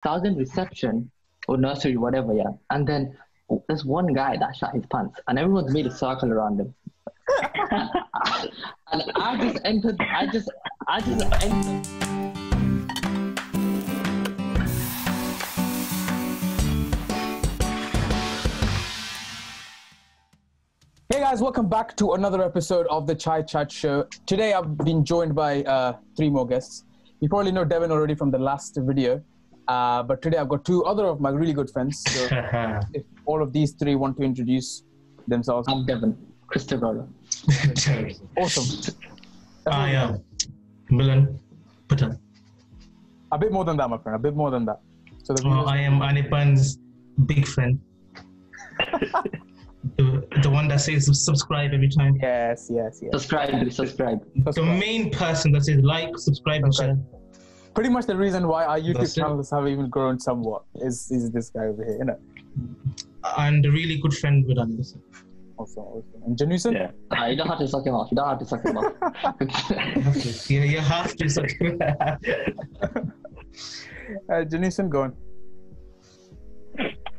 So I was in reception or nursery, whatever, yeah. And then there's one guy that shot his pants, and everyone's made a circle around him. And I just entered. I just entered. Hey guys, welcome back to another episode of the Chai Chat Show. Today I've been joined by three more guests. You probably know Devan already from the last video, but today I've got two other of my really good friends. So if all of these three want to introduce themselves. I'm Devan, Christopher. Awesome. I am Milan. A bit more than that, my friend. A bit more than that. So I am Anirban's big friend. The one that says subscribe every time. Yes. Subscribe. The main person that says like, subscribe, and share. Pretty much the reason why our YouTube That's it. channels have even grown somewhat is this guy over here, you know. And a really good friend with Anirban. Awesome. And Janusan? Yeah. You don't have to suck him off. Yeah, you have to. Janusan, go on.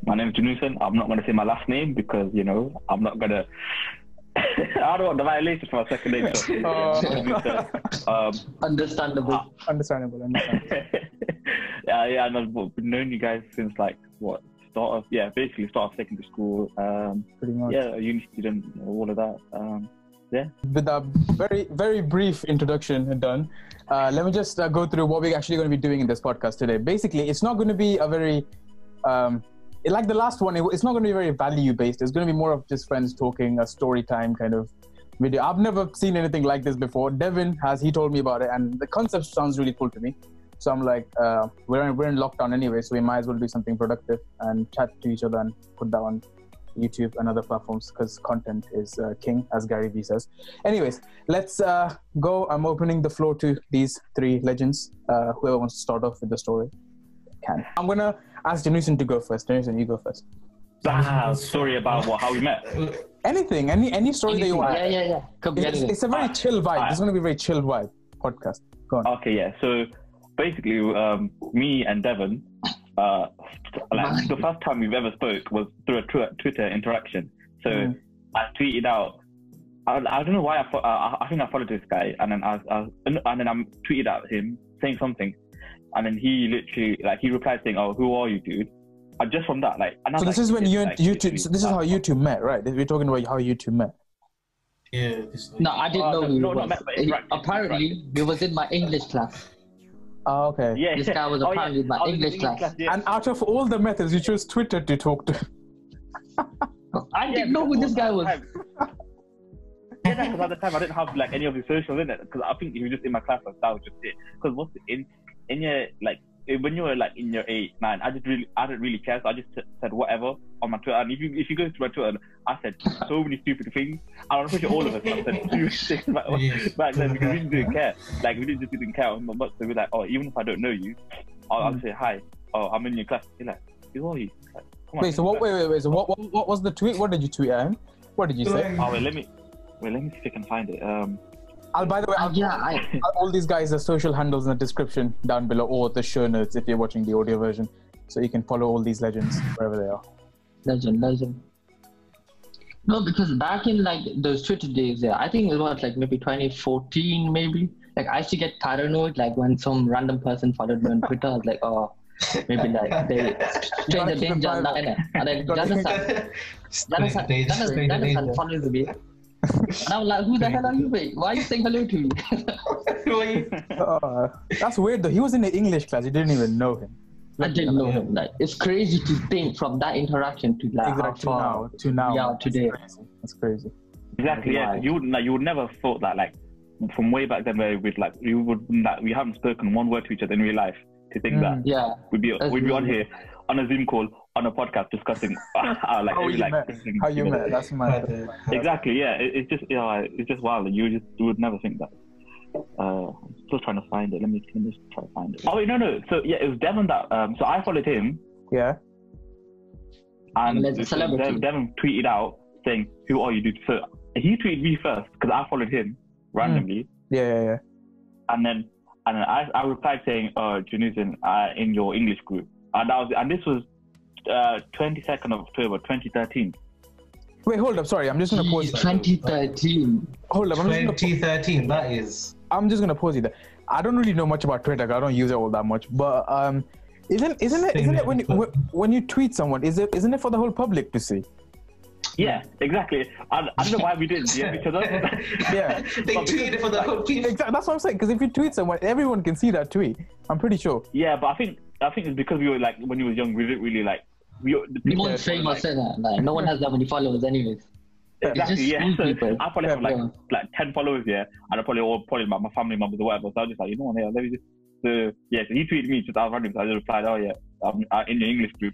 My name is Janusan. I'm not going to say my last name because, you know, I'm not going to... I don't want the violation for my second name. So, Understandable. Understandable. yeah, I've known you guys since like, basically start of secondary school. Pretty much. Yeah, a uni student, all of that. Yeah. With a very, very brief introduction done, let me just go through what we're actually going to be doing in this podcast today. Basically, it's not going to be a very... like the last one, it's not going to be very value-based. It's going to be more of just friends talking, a story time kind of video. I've never seen anything like this before. Devin he told me about it, and the concept sounds really cool to me. So I'm like, we're in lockdown anyway, so we might as well do something productive and chat to each other and put that on YouTube and other platforms because content is king, as Gary Vee says. Anyways, let's go. I'm opening the floor to these three legends. Whoever wants to start off with the story can. I'm going to ask Janusan to go first. Janusan, you go first. Story about how we met. Anything, any story that you want. Yeah. It's a very chill vibe. It's going to be a very chill vibe podcast. Go on. Okay, yeah. So basically, me and Devon, the first time we've ever spoke was through a Twitter interaction. So I tweeted out. I don't know why I think I followed this guy, and then I tweeted at him saying something. And then he literally, he replied saying, "Oh, who are you, dude?" And just from that, and so this is when YouTube. So this is how YouTube met, right? We're talking about how YouTube met. Yeah. No, I didn't know who he was. Met, Apparently, he was in my English class. Oh, okay. Yeah. This guy was apparently in my English class. Yeah. And out of all the methods, you chose Twitter to talk to. I didn't know who this guy was. Yeah, because at the time I didn't have any of his socials in it. Because I think he was just in my class, and that was just it. Because in your when you were in your 8, 9, I didn't really care, so I just said whatever on my Twitter. And if you go to my Twitter, I said so many stupid things. I'm pretty sure all of us have said stupid things back then because we didn't care. We didn't care much. So we're like, oh, even if I don't know you, I'll say hi. Oh, I'm in your class. You're like, who are you? Come on. Wait. So wait. So what was the tweet? What did you tweet at him? What did you say? Oh, let me see if I can find it. By the way, all these guys are social handles in the description down below, or the show notes if you're watching the audio version, so you can follow all these legends wherever they are. Legend. No, because back in those Twitter days, I think it was maybe 2014, maybe. I used to get paranoid, when some random person followed me on Twitter. I was like, oh, maybe they stranger danger. And then Janusan follows me. And I'm like, who the hell are you, mate? Why are you saying hello to me? That's weird though. He was in the English class. You didn't even know him. I didn't know him. It's crazy to think from that interaction to to now. Yeah, today. That's crazy. Exactly. Yeah. You would never thought that from way back then where we haven't spoken one word to each other in real life to think that we'd be on here on a Zoom call on a podcast discussing how you met. That's my exactly. Yeah, it's just wild. You would never think that. I'm still trying to find it. Let me just try to find it. Oh wait, no. So yeah, it was Devon that. So I followed him. Yeah. And Devon tweeted out saying, "Who are you, dude?" So he tweeted me first because I followed him randomly. Yeah. And then I replied saying, "Janusan, in your English group." and this was 22nd of October 2013. Wait, hold up. Sorry, I'm just gonna pause. 2013. Hold up. 2013. That is. I'm just gonna pause you there. I don't really know much about Twitter. 'Cause I don't use it all that much. But isn't it when you tweet someone? Isn't it for the whole public to see? Yeah, exactly. I don't know why we didn't DM each other. Yeah, They tweeted for the whole people. exactly. That's what I'm saying. Because if you tweet someone, everyone can see that tweet. I'm pretty sure. Yeah, but I think it's because we were like when you were young, we didn't really like. No one's famous, like, no one has that many followers, anyways. Exactly. It's just Yeah. So people. I probably have like 10 followers here, and I probably my family members or whatever. So I was just like, you know what? Yeah, let me just. So he tweeted me just out of random. So I just replied, oh yeah, I'm in the English group,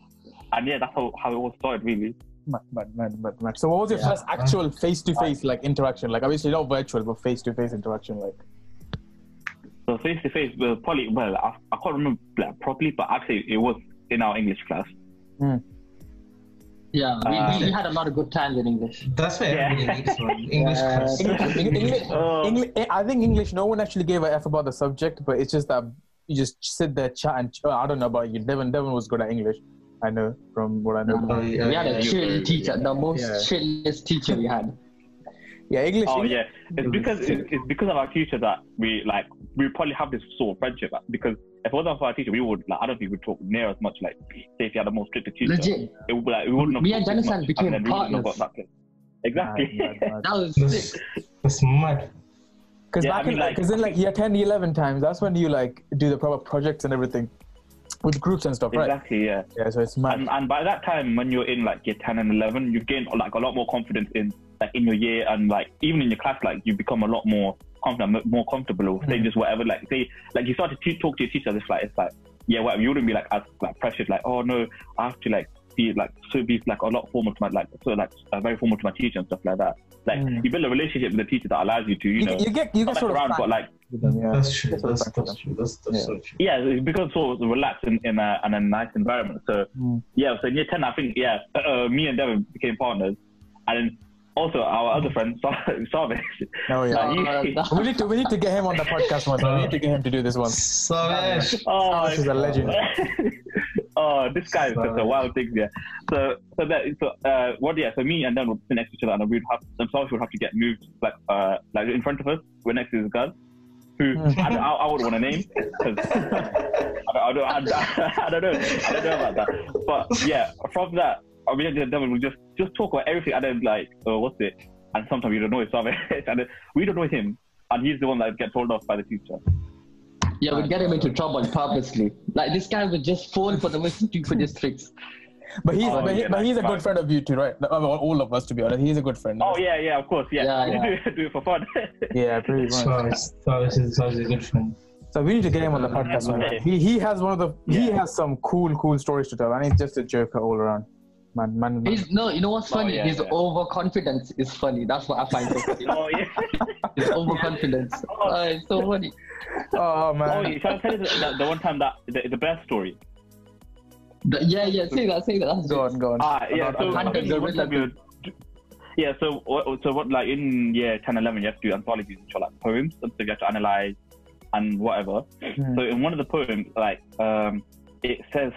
and yeah, that's how it all started really. Man. So what was your first actual face-to-face like interaction? Like obviously not virtual, but face-to-face interaction. Like so face-to-face, I can't remember like, properly, but actually it was in our English class. Yeah, we had a lot of good times in English. That's where everybody needs one. English class. English, I think English. No one actually gave a f about the subject, but it's just that you just sit there, chat, and I don't know about you. Devon was good at English. I know from what I know. We had a chill teacher, the most chillest teacher we had. Yeah, English. Oh yeah, it's because of our teacher that we probably have this sort of friendship. Because if it wasn't for our teacher, we would I don't think we'd talk near as much. Like say if you had a more stricter teacher, legit. It would we wouldn't have. Me and Janusan became partners. Exactly. That was sick. That's mad. Because in year 10, 11 times, that's when you like do the proper projects and everything with groups and stuff, right? Exactly. Yeah. Yeah. So it's mad. And by that time, when you're in like year 10 and 11, you've gained like a lot more confidence in your year, and like even in your class, like you become a lot more confident, more comfortable with saying just whatever. Like say, like you start to talk to your teacher. It's like yeah, whatever. You wouldn't be like as like pressured. Like oh no, I have to like be like a lot formal to my very formal to my teacher and stuff like that. Like you build a relationship with the teacher that allows you to you get sort of around, but like that's true. That's true. That's so true. Yeah, it's because sort of relaxed in a nice environment. So yeah, so in year 10, I think me and Devon became partners, and then also our other friend Savish. Oh yeah, we need to get him on the podcast one. We need to get him to do this one. Savish. Oh, he's a legend. Oh, this guy is just a wild thing, yeah. So me and Dan would sit next to each other, and Savish would have to get moved like in front of us. We're next to this girl who I would want to name because I don't know about that. But yeah, from that, I mean, then we just talk about everything, and then like, what's it? And sometimes we don't know Savish, and we don't know him, and he's the one that gets told off by the teacher. Yeah, we'd get him into trouble purposely. Like this guy would just fall for the most stupidest tricks. But he's a good friend of you too, right? All of us, to be honest. He's a good friend. Oh yeah, of course, yeah. Do it for fun. Yeah, pretty much. Savish is a good friend. So we need to get him on the podcast. Okay. He has he has some cool stories to tell, and he's just a joker all around. Man. You know what's funny? His overconfidence is funny. That's what I find so funny. Oh yeah. His overconfidence. It's so funny. Oh man. Oh, you trying to tell us the one time that the bear story? Yeah. Say that. Go on. Yeah. So what like in year 10, 11, you have to do anthologies, which are like poems, and so you have to analyze and whatever. So in one of the poems, like it says.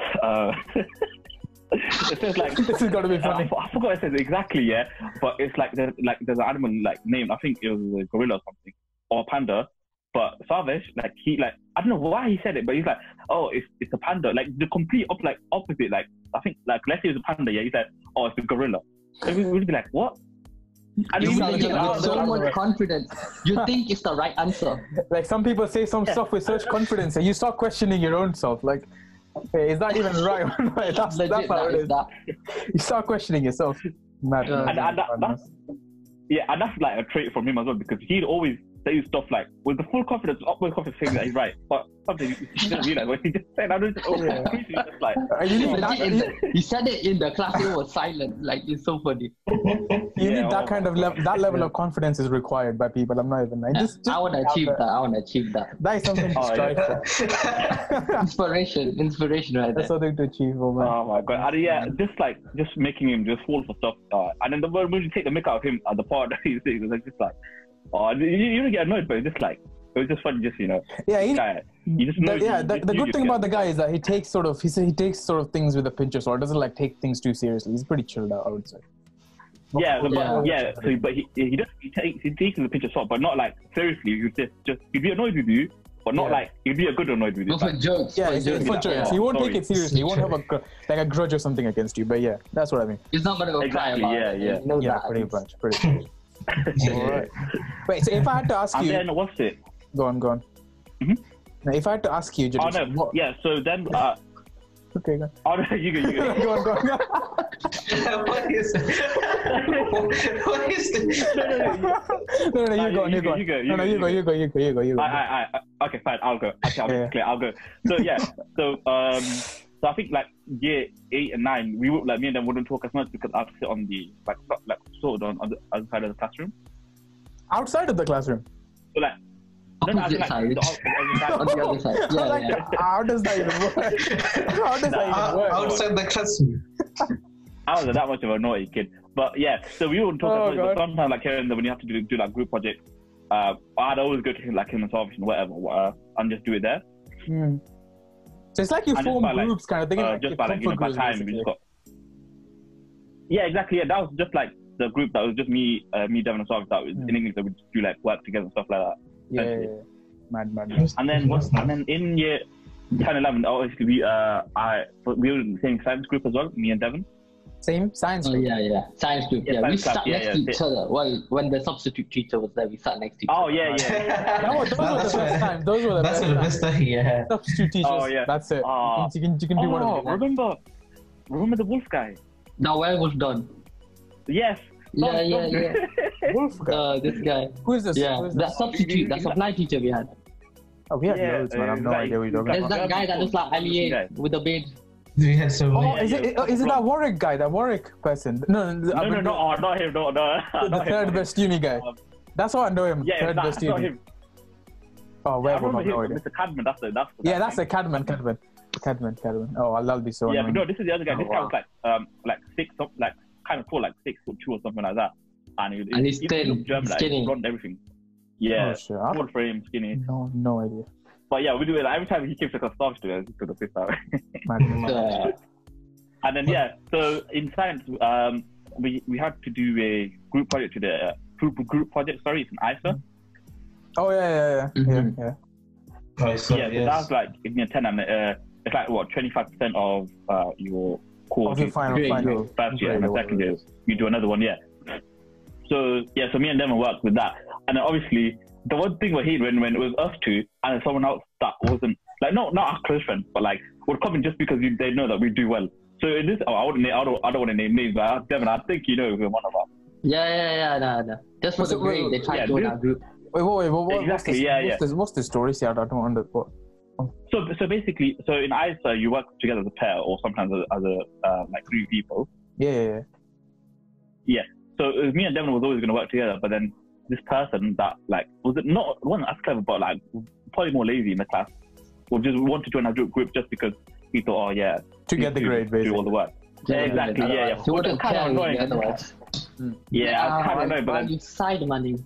It says like this is gonna be funny. I forgot what it says exactly, yeah. But it's like there's an animal like named, I think it was a gorilla or something, or a panda. But Savish, like I don't know why he said it, but he's like, oh, it's a panda, like the complete opposite. Like I think like let's say it's a panda, yeah. He said, oh, it's a gorilla. So we'd be like, what? And with so much confidence, you think it's the right answer. Like some people say some stuff with such confidence, and you start questioning your own self, like. Hey, is that even right? That's how it is. You start questioning yourself. Mad. And that's like a trait from him as well, because he'd always say stuff like with the full confidence, upward confidence, saying that he's right. But something you don't realize what he just said. I don't just just like. He said it in the class. It was silent. Like it's so funny. You need that kind of level of confidence is required by people. I'm not even. I want to achieve that. That is something to strive for. Inspiration, right there. That's something to achieve. Oh my god! And just making him just fall for stuff. And then when you take the mick out of him at the part that he's saying, it was just like. Oh, you don't get annoyed, but it's just like it was just fun, just Yeah, You just know. The good thing about the guy is that he takes sort of things with a pinch of salt. Doesn't like take things too seriously. He's pretty chilled out, I would say. Yeah. So, but he takes it with a pinch of salt, but not like seriously. You just he'd be annoyed with you, but not like he'd be a good annoyed with you. For jokes. Yeah, for jokes. He won't take it seriously. He won't have a grudge or something against you. But yeah, that's what I mean. He's not gonna go cry about it. Yeah, pretty much. Alright. Wait, so if I had to ask you, and then what's it? Go on. Mm-hmm. Now, if I had to ask you, So then. Okay, go on. Oh no, you go. Go on. What is this? No, you go. You go. Okay, fine. I'll go. I'll go. So I think like year 8 and 9, we would me and them wouldn't talk as much because I'd sit on the sort of on the other side of the classroom. Outside of the classroom. So like. Opposite side. On the other side. Yeah. How does that even work? Outside the classroom. I wasn't that much of a naughty kid, but yeah. So we wouldn't talk as much. But sometimes, like here and there, when you have to do like group projects, I'd always go to like human salvation or whatever, and just do it there. So it's like you form groups, kind of thing. Just by by time, we just got. Yeah, exactly. Yeah, that was just like the group that was just me, Devan, and Salvage. That was in English that would do like work together and stuff like that. Yeah. Mad. And then in year 10, 11, obviously we were in the same science group as well, me and Devan. Same science group? Yeah. Science group, yeah. We sat next to each other. Well, when the substitute teacher was there, we sat next to each other. Oh, yeah. Those were the best times. Those were the best times. Yeah. Substitute teachers. Oh, yeah. That's it. You can do one of them. Remember the wolf guy? The werewolf done. Yes. Yeah. Wolf guy. This guy. Who is this? Yeah, that substitute, that supply teacher we had. Oh, we had loads, man. I have no idea what you're talking about. There's that guy that looks like Ali with a beard. We had so many. Is it that Warwick guy? That Warwick person? No, not him. No. The third best uni guy. That's how I know him. Yeah, third best uni. Him. Oh, werewolf. I have no idea. Mr. Cadman, that's a Cadman. Oh, that'll be so. Yeah, but no, this is the other guy. This guy was like 6, like kind of tall, like 6'2" or something like that. And he's thin, skinny, blonde, everything. Yeah, full frame, skinny. No idea. But yeah, we do it every time he came to the staff to the fifth hour. And then so in science, we had to do a group project to the group project. Sorry, it's an ISA. Oh yeah. So that was like in year 10, and it's like 25% of your course. Of your final. First year and the second year, you do another one. Yeah. So me and Devan worked with that, and then obviously the one thing we hate when it was us two and someone else that wasn't like not our close friend, but like would come in just because they know that we do well. So in this, I don't want to name names, but Devan, I think you know one of us. No. Just for the grade, they tried to join our group. Wait, exactly, what's the story? See, I don't understand. So basically, in ISA you work together as a pair, or sometimes as a like 3 people. Yeah. So me and Devan was always going to work together, but then this person that like wasn't as clever, but like probably more lazy in the class, would just want to join our group just because he thought, to get the grade, basically, do all the work. Exactly. He wouldn't care otherwise. I kind of know, but then side manning.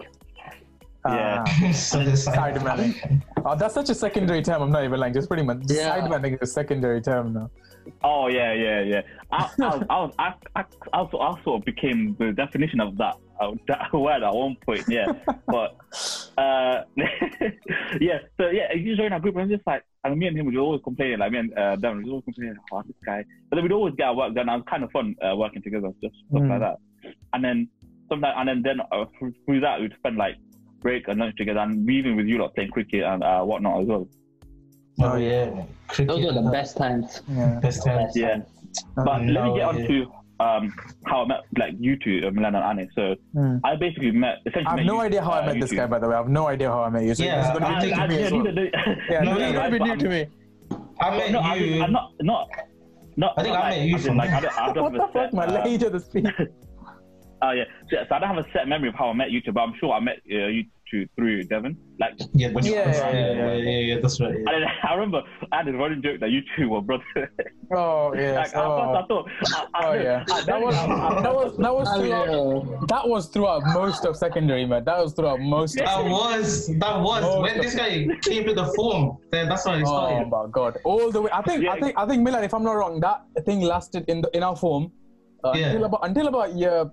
Side manning. Oh, that's such a secondary term. I'm not even lying. Just pretty much. Side manning is a secondary term now. Oh yeah. I sort of became the definition of that word at one point. Yeah, but So you join our group, and I'm just like, and me and him would always complaining. Like me and Devan would always complaining, this guy. But then we'd always get our work done. And it was kind of fun working together, just stuff like that. And then sometimes, through that, we'd spend like break and lunch together, and we even with you lot playing cricket and whatnot as well. Oh yeah, cricket. Those were the best times. Best times. Yeah. But let me get on to how I met like you two, Milan and Annie. So I basically essentially. I have no idea how I met this guy, by the way. I have no idea how I met you. So it's going to be new to me as well. It's going to be new to me. I met you. I'm not. I think I met you from like. What the fuck, man? Let each other speak. So I don't have a set memory of how I met you two, but I'm sure I met you through Devan. Like, Yeah, when that's right. Yeah. and I remember I had a running joke that you two were brothers. Oh yes. Like, I thought, That was throughout most of secondary, man. That was throughout most. That was when this guy came to the form. That's how it started. Oh my god! All the way. I think Milan, if I'm not wrong, that thing lasted in our form until about year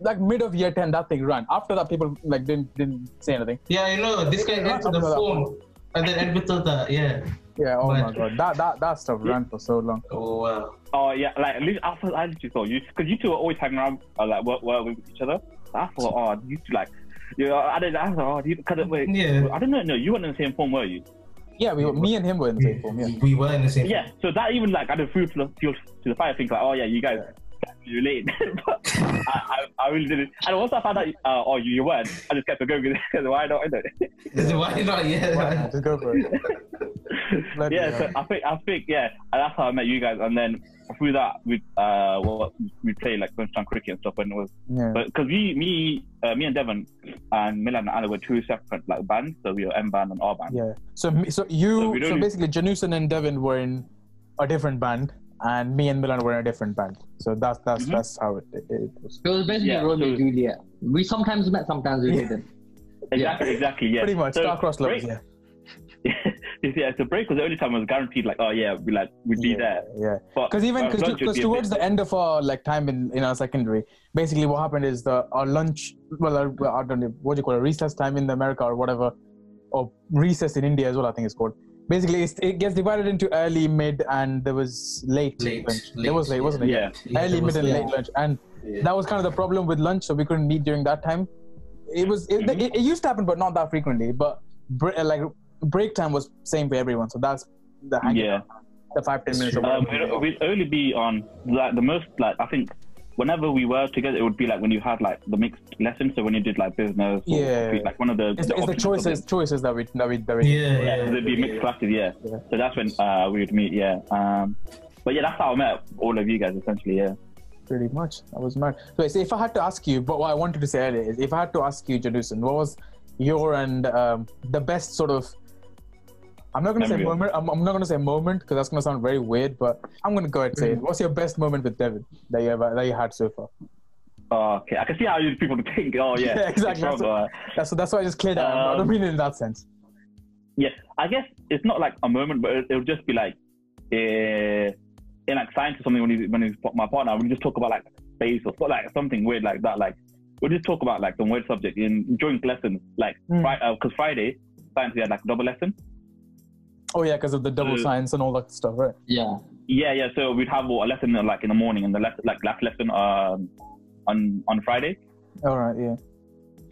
like mid of year 10. That thing ran. After that, people like didn't say anything. Yeah, I know. This guy entered the form and then admitted that. Yeah. Yeah. Oh my god. That stuff ran for so long. Oh wow. Oh yeah. Like at least I literally thought you, because you two were always hanging around like work with each other. So I thought, oh, you two like. Yeah, I thought, I don't know. No, you weren't in the same form, were you? Yeah, me and him were in the same form. Yeah, we were in the same. Yeah, so that even like added food to the fire. Think like, oh yeah, you guys related. But I really didn't. And once I found out, you weren't, I just kept going because why not? Why not? Yeah, just go for it. So I think and that's how I met you guys, and then through that we played like lunchtime cricket and stuff, and it was but because me and Devan and Milan and Anna were two separate like bands, so we were M band and R band. Yeah. So basically Janusan and Devan were in a different band, and me and Milan were in a different band. So that's how it was. It was basically Romeo and Juliet. We sometimes met, sometimes we didn't. Exactly. Yeah. Pretty much So star-crossed lovers. Yeah. Yeah, so break was the only time I was guaranteed like, we'd be there. Yeah. Because towards the end of our like time in our secondary, basically what happened is our lunch, I don't know what you call it, recess time in America or whatever, or recess in India as well, I think it's called. Basically, it gets divided into early, mid, and there was late lunch. There was late, wasn't it? Yeah. Early, mid, and late lunch, and that was kind of the problem with lunch, so we couldn't meet during that time. It used to happen, but not that frequently. But break time was same for everyone, so that's the the 5-10 minutes. We'd only be on like the most like I think whenever we were together, it would be like when you had like the mixed lessons. So when you did like business, like one of the it's the choices that we there'd be mixed classes. So that's when we would meet. But yeah, that's how I met all of you guys essentially. Pretty much. That was mad. So if I had to ask you, but what I wanted to say earlier is, if I had to ask you, Janusan, what was your and the best sort of, I'm not going to say moment. I'm not going to say moment because that's going to sound very weird, but I'm going to go ahead and say it. What's your best moment with Devan that you had so far? Okay, I can see how people think. Oh yeah, exactly. That's why I just cleared that. I don't mean it in that sense. Yeah, I guess it's not like a moment, but it'll just be like in like science or something. When he's my partner, we just talk about like space or like something weird like that. Like we'll just talk about like some weird subject in joint lessons. Like because Friday science we had like a double lesson. Oh yeah, because of the double science and all that stuff, right? Yeah. So we'd have a lesson like in the morning, and the last lesson on Friday. All right, yeah.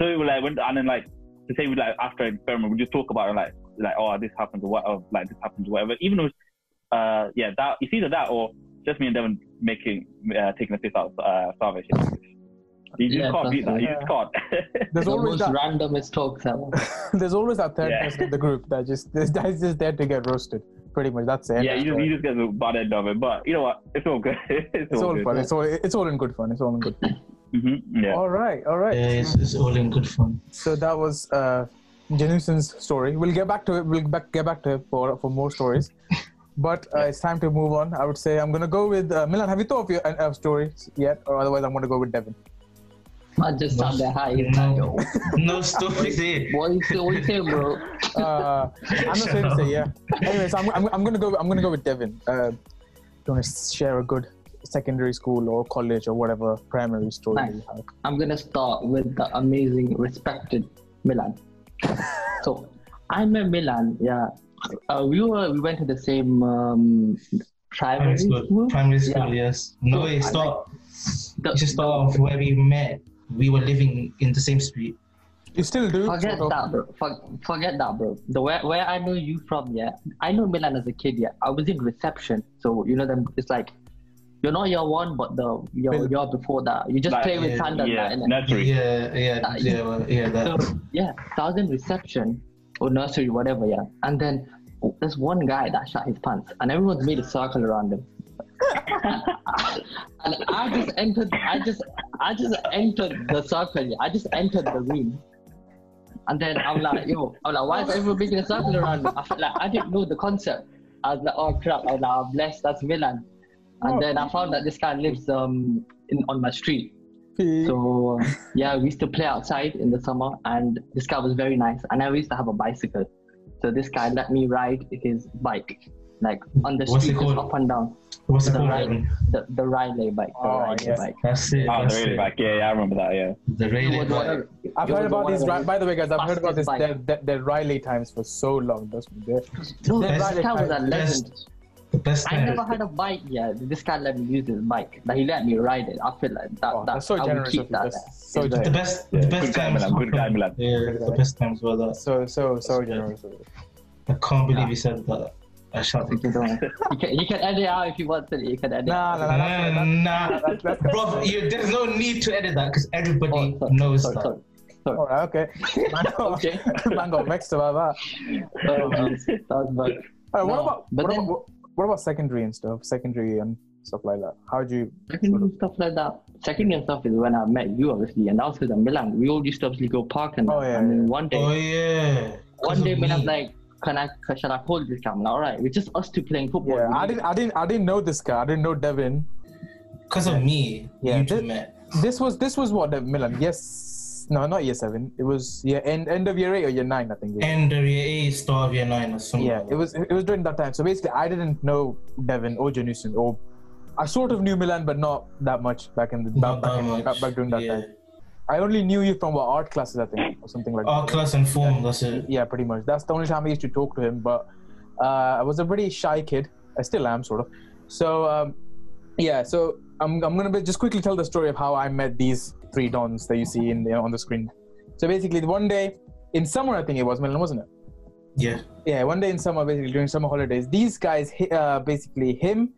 So we like went and then like to say we like after experiment, we just talk about it, like oh this happens or what, like this happens or whatever. Even though that it's either that or just me and Devan taking a piss out starvation. You just can't beat that. You just can't. There's always that randomest talks ever. There's always that third person in the group that just there to get roasted. Pretty much, that's it. Yeah, you just get the bad end of it. But you know what? It's all good. It's all fun. It's all in good fun. It's all in good fun. Yeah. All right. Yeah, it's all in good fun. So that was Janusan's story. We'll get back to it. We'll get back to it for more stories. But it's time to move on. I would say I'm gonna go with Milan. Have you thought of your story yet, or otherwise I'm gonna go with Devan? I just sound that high. No stories here. What you say, bro? I'm not saying to say Anyways, I'm gonna go with Devan. Do you want to share a good secondary school or college or whatever primary story you have? I'm gonna start with the amazing, respected Milan. So I met Milan. Yeah, we went to the same primary school. Primary school, yes. No, way. Start. Just start off where we met. We were living in the same street. You still do? Forget that, bro. Forget that, bro. Where I know you from, I know Milan as a kid, I was in reception, so you know them. It's like you're not year one, but you're before that. You just like, play with sand and that. Nursery. So I was in reception or nursery, whatever, and then there's one guy that shot his pants, and everyone's made a circle around him. And I just entered the circle. I just entered the room, And then I'm like, why is everyone making a circle around me? I felt like I didn't know the concept. I was like, oh crap, I was like, oh, bless, that's Milan. And then I found that this guy lives on my street. So yeah, we used to play outside in the summer, and this guy was very nice. And I used to have a bicycle, so this guy let me ride his bike, like on the street, just up and down. What's it The called? Riley bike. The Riley bike. That's it. Oh, That's the Rayleigh it. bike. Yeah, I remember that. Yeah. The Rayleigh bike. I've It heard was about one these. of the By the way, guys, I've heard about this. fastest The Riley times for so long. That's No, the this Riley guy was a times. legend. The best I time. never had a bike yet. This guy let me use his bike. Like, he let me ride it. I feel like That's so I would generous keep of you. that That's so there. The generous. best, the best Good guy, times. Milan. Good guy, Milan. Yeah, the best times were that. So generous of you. I can't believe you said that. I shouted. You can edit out if you want to. You can edit. Nah. Bro, there's no need to edit that because everybody knows that. Sorry. All right, okay. Okay. Man got vexed about that. That was bad. What about secondary and stuff? Secondary and stuff like that. How do you? Secondary stuff like that. Secondary stuff is when I met you, obviously, and that was because in Milan. We all used to obviously go park and. Oh, yeah, and then yeah. one day, Oh yeah. one day, me. Milan's like, should I hold this camera? All right, we're just us two playing football. Yeah, I didn't know this guy. I didn't know Devan. Because of me, Yeah, you two met. This was what the Milan. Yes, no, not year 7. It was end of year 8 or year 9, I think. It was. End of year 8, start of year 9 or something. Yeah, it was during that time. So basically, I didn't know Devan or Janusan, or I sort of knew Milan, but not that much back in the Not that much. back during that Yeah. time. I only knew you from what, art classes, I think, or something like Art that. class and form, that's it. Yeah, pretty much. That's the only time I used to talk to him. But I was a pretty shy kid. I still am, sort of. So yeah, so I'm gonna just quickly tell the story of how I met these 3 dons that you see on the screen. So basically, one day in summer, I think it was Milan, wasn't it? Yeah. Yeah, one day in summer, basically during summer holidays, these guys, basically him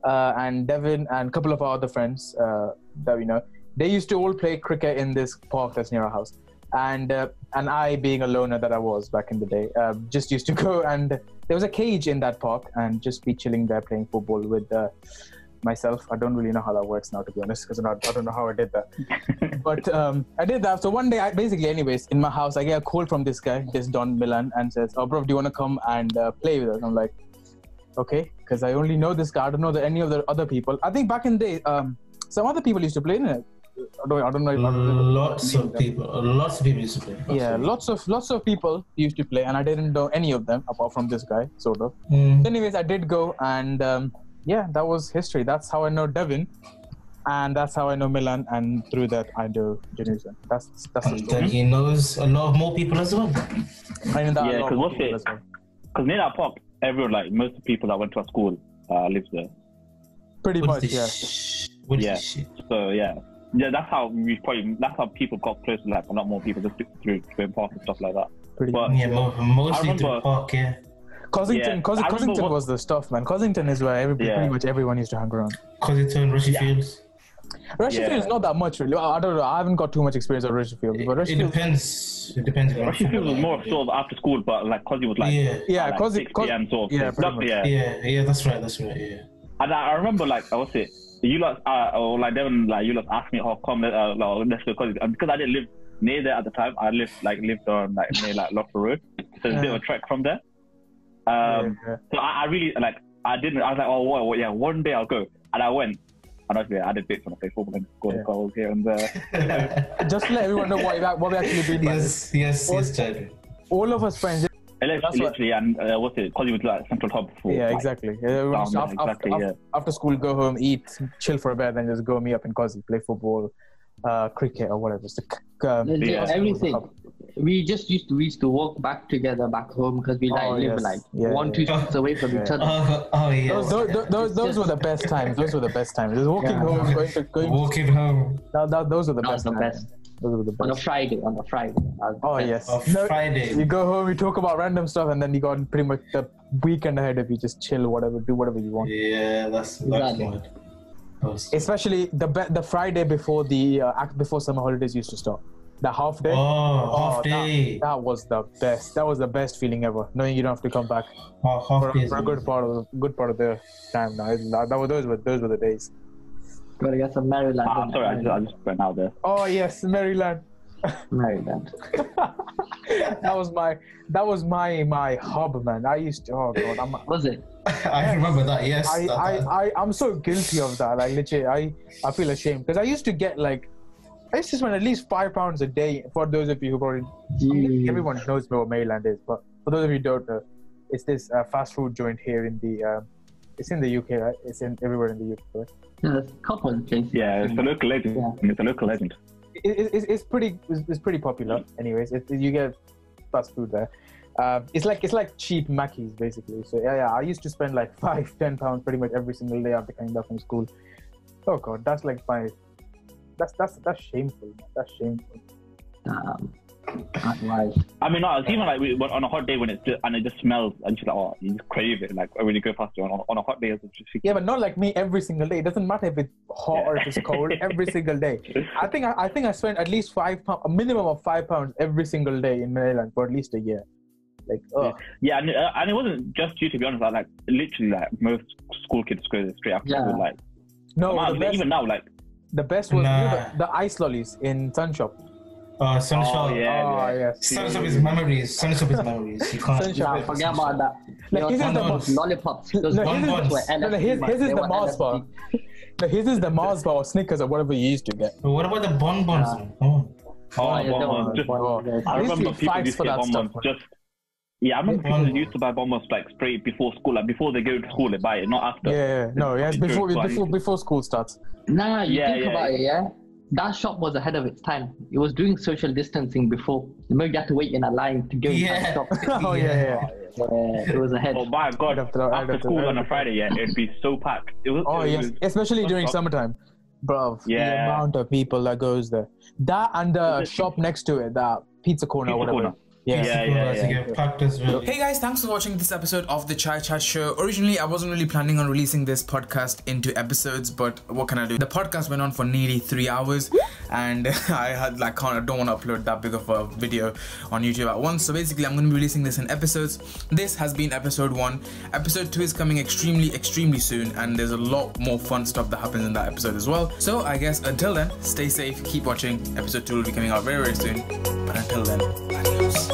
and Devan and a couple of our other friends that we know, they used to all play cricket in this park that's near our house. And I, being a loner that I was back in the day, just used to go, and there was a cage in that park and just be chilling there playing football with myself. I don't really know how that works now, to be honest, because I don't know how I did that. But I did that. So one day, anyways, in my house, I get a call from this guy, this Don Milan, and says, "Oh, bro, do you want to come and play with us?" I'm like, okay, because I only know this guy. I don't know any of the other people. I think back in the day, some other people used to play in it. I don't know. Lots of people used to play. Yeah, lots of people used to play, and I didn't know any of them apart from this guy, sort of. Anyways, I did go, and yeah, that was history. That's how I know Devan, and that's how I know Milan, and through that I know Janusan. That's the And story. then he knows a lot of more people as well. I know that Yeah, a lot because of what's people it? as well. Because near that park, everyone, like most of the people that went to our school lives there. Pretty What much, is yeah. this? What is Yeah. this shit? So yeah, that's how people got close to like a lot more people just through park and stuff like that. Pretty But much. Yeah, mostly I through remember- park, yeah. Cossington, Yeah, I remember Cossington was the stuff, man. Cossington is where pretty much everyone used to hang around. Cossington, Rushy Fields. Rushfield is not that much, really. I don't know. I haven't got too much experience at Rushfield, but It Rushfield. depends. It depends. on Rushing Field was more sort of after school, but like Cosy was like Yeah, like Cosy- 6 p.m. sort of yeah, thing. pretty much. Yeah, that's right, yeah. And I remember like what's it? You lot, or like Devon, like you lot asked me, "Oh, come, let's go Cosy." And because I didn't live near there at the time, I lived on like near like Lockford Road, so it's a bit of a trek from there. So I really like I was like, oh, what, yeah, one day I'll go, and I went. And actually, I did bits when I played football and scored goals here and there. Just to let everyone know what we actually did. Yes, Chad. All of us friends. Literally, and what's it? Cosy was like central hub for. Yeah, like, exactly. yeah. After school, go home, eat, chill for a bit, then just go meet up in Cosy, play football, cricket or whatever. Everything. We used to walk back together back home because we live like 2 streets away from each other. Those were the best times. Those were the best times. Just walking home, walking home. Those were the best. The best. Those were the best. On a Friday. Oh yes. Friday. You go home, you talk about random stuff, and then you got pretty much the weekend ahead of you. Just chill, do whatever you want. Yeah, that's good. Especially the Friday before before summer holidays used to start. The half day. Half day. That was the best. That was the best feeling ever. Knowing you don't have to come back Half day. for a good part of the time. Now, those were the days. Gotta get some Maryland. Sorry, I just went out there. Oh yes, Maryland. Maryland. That was my hub, man. I used to. Oh god, Was it? I remember that. Yes. I'm so guilty of that. Like literally, I feel ashamed because I used to get like. I used to spend at least £5 a day. For those of you who probably everyone knows where Maryland is, but for those of you who don't know, it's this fast food joint here in the. It's in the UK, right? It's in everywhere in the UK, right? Yeah, there's a couple of places. Yeah, it's a local legend. Yeah. It's a local legend. It's pretty popular. Anyways, you get fast food there. It's like cheap Mackies basically. So yeah. I used to spend like £5-10 pretty much every single day after coming back from school. Oh god, that's like that's shameful. Man. That's shameful. That's right. I mean, no, it's even like on a hot day when it just smells and you're like, oh, you just crave it. Like when you go past it on a hot day, it's just yeah, but not like me every single day. It doesn't matter if it's hot or if it's cold. Every single day. I think I spent at least £5, a minimum of £5 every single day in Milan for at least a year. Like, yeah, and it wasn't just you, to be honest. Like literally, like most school kids go straight after school. Like no, even now, like the best was the ice lollies in Sun Shop. Sunshine. Yes. Sunshine is memories. Sunshine is memories. You can't Forget about that. Like, his is the most lollipops. Those bonbons were LSD. His is the Mars bar. No, his is the Mars bar or Snickers or whatever you used to get. But what about the bonbons? I remember people used to get bonbons just. Yeah, I remember people used to buy bonbons like straight before school, like before they go to school, they buy it, not after. Yeah, before school starts. Nah, you think about it, yeah. That shop was ahead of its time. It was doing social distancing before. You had to wait in a line to go inside the shop. It was ahead. Oh my god! After school on a Friday, it'd be so packed. Especially during summertime, bro. Yeah. The amount of people that goes there. That and the shop next to it, that pizza corner or whatever. Packed as well. Hey guys, thanks for watching this episode of the Chai Chat Show. Originally, I wasn't really planning on releasing this podcast into episodes, but what can I do? The podcast went on for nearly 3 hours, and I don't want to upload that big of a video on YouTube at once. So basically, I'm going to be releasing this in episodes. This has been episode 1. Episode 2 is coming extremely soon, and there's a lot more fun stuff that happens in that episode as well. So I guess until then, stay safe, keep watching. Episode 2 will be coming out very soon. But until then, adios.